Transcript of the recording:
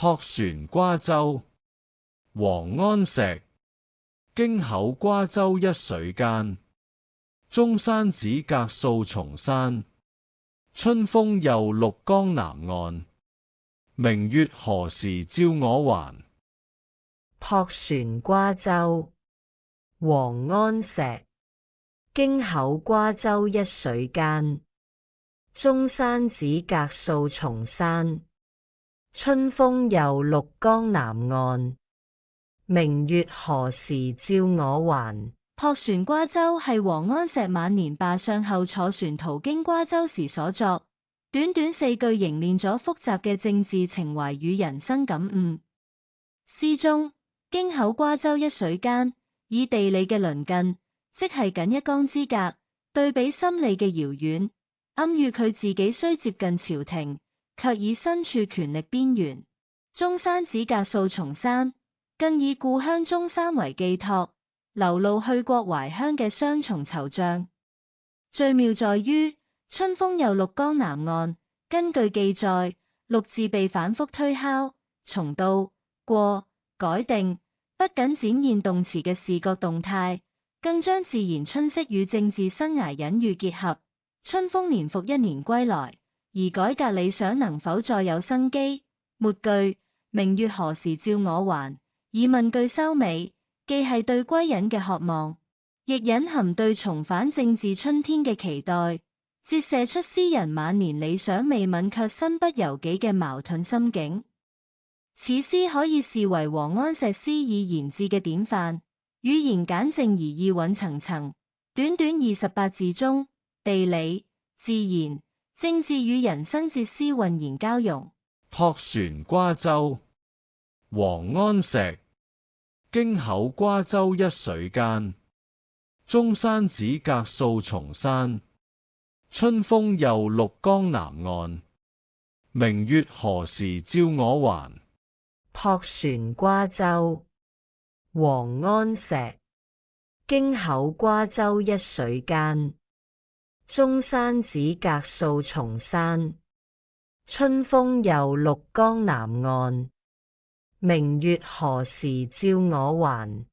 泊船瓜洲，王安石。京口瓜洲一水間，中山子隔數重山。春風又綠江南岸，明月何時照我還。泊船瓜洲，王安石。京口瓜洲一水間，中山子隔數重山。春風又綠江南岸，明月何時照我還。泊船瓜洲係王安石晚年罷相後坐船途經瓜州時所作，短短4句凝練咗複雜嘅政治情懷與人生感悟。詩中京口瓜洲一水間，以地理嘅鄰近，即係僅一江之隔，對比心理嘅遙遠，暗喻佢自己雖接近朝廷，卻已身處權力邊緣。中山子隔數重山，更以故鄉中山為寄託，流露去國懷鄉嘅雙重惆悵。最妙在於春風又綠江南岸，根據記載，綠字被反覆推敲、重蹈、過、改定，不僅展現動詞嘅視覺動態，更將自然春色與政治生涯隱喻結合。春風年復一年歸來，而改革理想能否再有生機？末句明月何時照我還，以問句收尾，既係對歸隱嘅渴望，亦隱含對重返政治春天嘅期待，折射出詩人晚年理想未泯卻身不由己嘅矛盾心境。此詩可以視為王安石詩意言志嘅典範，語言簡淨而意蘊層層，短短28字中，地理、自然、政治與人生哲思渾然交融。泊船瓜洲，王安石。京口瓜洲一水間，中山子隔數重山。春風又綠江南岸，明月何時照我還。泊船瓜洲，王安石。京口瓜洲一水間，中山子隔數重山。春風又綠江南岸，明月何時照我還。